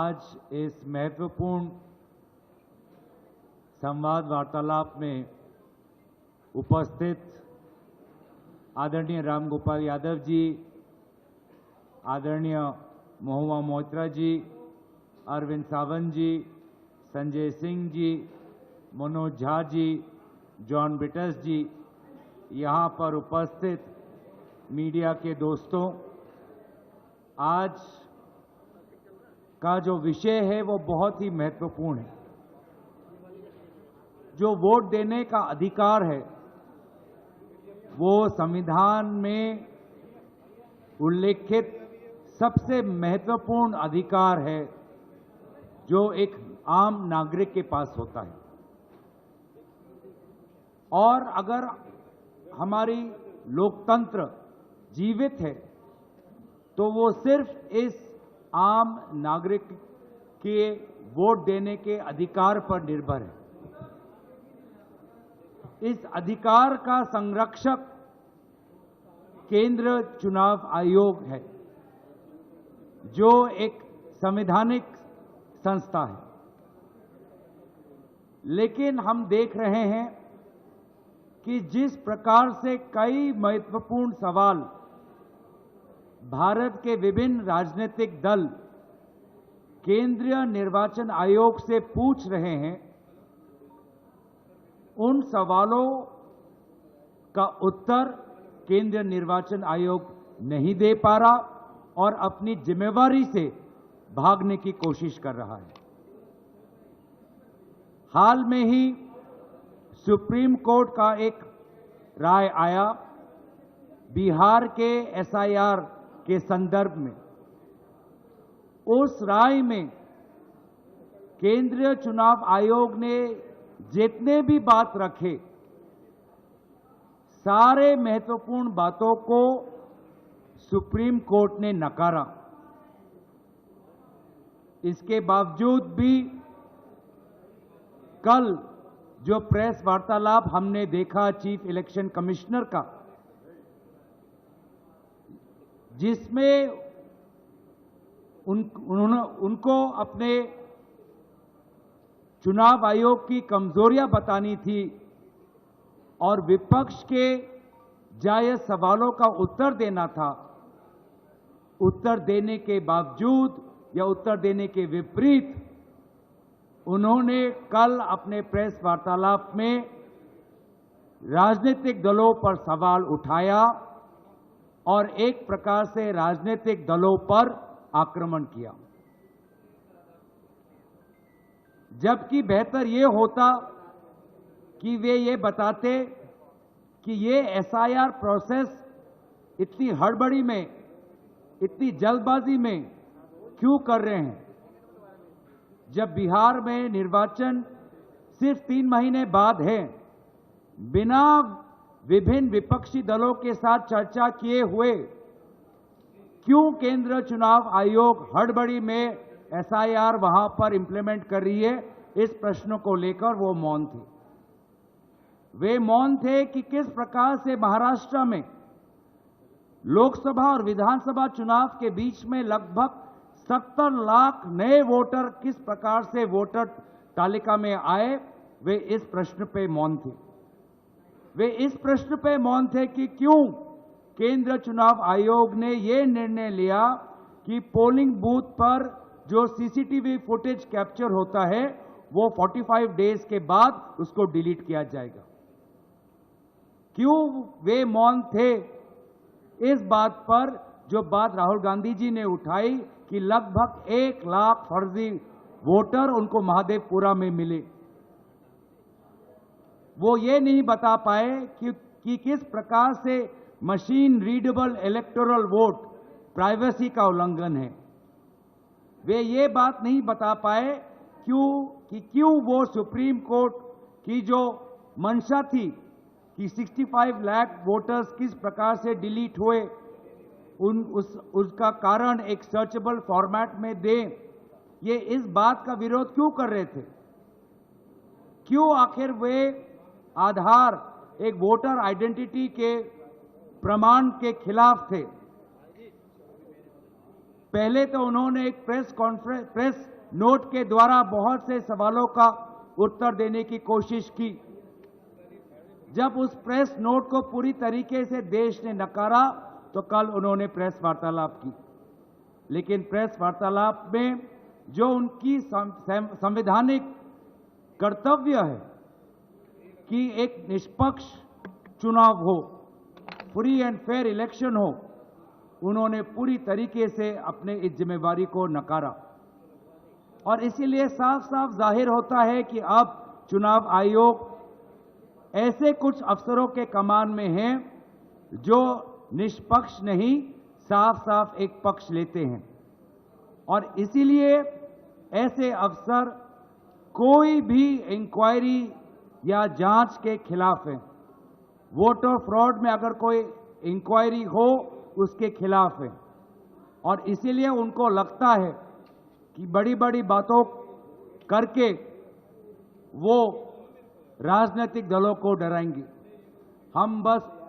आज इस महत्वपूर्ण संवाद वार्तालाप में उपस्थित आदरणीय रामगोपाल यादव जी, आदरणीय महुआ मोइत्रा जी, अरविंद सावंत जी, संजय सिंह जी, मनोज झा जी, जॉन ब्रिटस जी, यहाँ पर उपस्थित मीडिया के दोस्तों, आज का जो विषय है वो बहुत ही महत्वपूर्ण है। जो वोट देने का अधिकार है वो संविधान में उल्लेखित सबसे महत्वपूर्ण अधिकार है जो एक आम नागरिक के पास होता है। और अगर हमारी लोकतंत्र जीवित है तो वो सिर्फ इस आम नागरिक के वोट देने के अधिकार पर निर्भर है। इस अधिकार का संरक्षक केंद्र चुनाव आयोग है, जो एक संवैधानिक संस्था है। लेकिन हम देख रहे हैं कि जिस प्रकार से कई महत्वपूर्ण सवाल भारत के विभिन्न राजनीतिक दल केंद्रीय निर्वाचन आयोग से पूछ रहे हैं, उन सवालों का उत्तर केंद्रीय निर्वाचन आयोग नहीं दे पा रहा और अपनी जिम्मेवारी से भागने की कोशिश कर रहा है। हाल में ही सुप्रीम कोर्ट का एक राय आया बिहार के एसआईआर के संदर्भ में। उस राय में केंद्रीय चुनाव आयोग ने जितने भी बात रखे, सारे महत्वपूर्ण बातों को सुप्रीम कोर्ट ने नकारा। इसके बावजूद भी कल जो प्रेस वार्तालाप हमने देखा चीफ इलेक्शन कमिश्नर का, जिसमें उनको अपने चुनाव आयोग की कमजोरियां बतानी थी और विपक्ष के जायज सवालों का उत्तर देना था, उत्तर देने के बावजूद या उत्तर देने के विपरीत उन्होंने कल अपने प्रेस वार्तालाप में राजनीतिक दलों पर सवाल उठाया और एक प्रकार से राजनीतिक दलों पर आक्रमण किया। जबकि बेहतर ये होता कि वे ये बताते कि ये एसआईआर प्रोसेस इतनी हड़बड़ी में, इतनी जल्दबाजी में क्यों कर रहे हैं, जब बिहार में निर्वाचन सिर्फ 3 महीने बाद है। बिना विभिन्न विपक्षी दलों के साथ चर्चा किए हुए क्यों केंद्र चुनाव आयोग हड़बड़ी में एसआईआर वहां पर इंप्लीमेंट कर रही है, इस प्रश्न को लेकर वो मौन थे। वे मौन थे कि किस प्रकार से महाराष्ट्र में लोकसभा और विधानसभा चुनाव के बीच में लगभग 70 लाख नए वोटर किस प्रकार से वोटर तालिका में आए, वे इस प्रश्न पे मौन थे। वे इस प्रश्न पे मौन थे कि क्यों केंद्र चुनाव आयोग ने ये निर्णय लिया कि पोलिंग बूथ पर जो सीसीटीवी फुटेज कैप्चर होता है वो 45 डेज के बाद उसको डिलीट किया जाएगा। क्यों वे मौन थे इस बात पर, जो बात राहुल गांधी जी ने उठाई कि लगभग 1 लाख फर्जी वोटर उनको महादेवपुरा में मिले। वो ये नहीं बता पाए कि किस प्रकार से machine readable electoral vote privacy का उल्लंघन है। वे ये बात नहीं बता पाए क्यों वो सुप्रीम कोर्ट की जो मंशा थी कि 65 लाख वोटर्स किस प्रकार से डिलीट हुए, उसका कारण एक सर्चेबल फॉर्मेट में दें, ये इस बात का विरोध क्यों कर रहे थे। क्यों आखिर वे आधार एक वोटर आइडेंटिटी के प्रमाण के खिलाफ थे। पहले तो उन्होंने एक प्रेस नोट के द्वारा बहुत से सवालों का उत्तर देने की कोशिश की। जब उस प्रेस नोट को पूरी तरीके से देश ने नकारा तो कल उन्होंने प्रेस वार्तालाप की। लेकिन प्रेस वार्तालाप में जो उनकी संवैधानिक कर्तव्य है कि एक निष्पक्ष चुनाव हो, फ्री एंड फेयर इलेक्शन हो, उन्होंने पूरी तरीके से अपने इस जिम्मेवारी को नकारा। और इसीलिए साफ साफ जाहिर होता है कि अब चुनाव आयोग ऐसे कुछ अफसरों के कमान में हैं जो निष्पक्ष नहीं, साफ साफ एक पक्ष लेते हैं। और इसीलिए ऐसे अफसर कोई भी इंक्वायरी या जांच के खिलाफ हैं। वोटर फ्रॉड में अगर कोई इंक्वायरी हो उसके खिलाफ है। और इसीलिए उनको लगता है कि बड़ी बड़ी बातों करके वो राजनीतिक दलों को डराएंगे। हम बस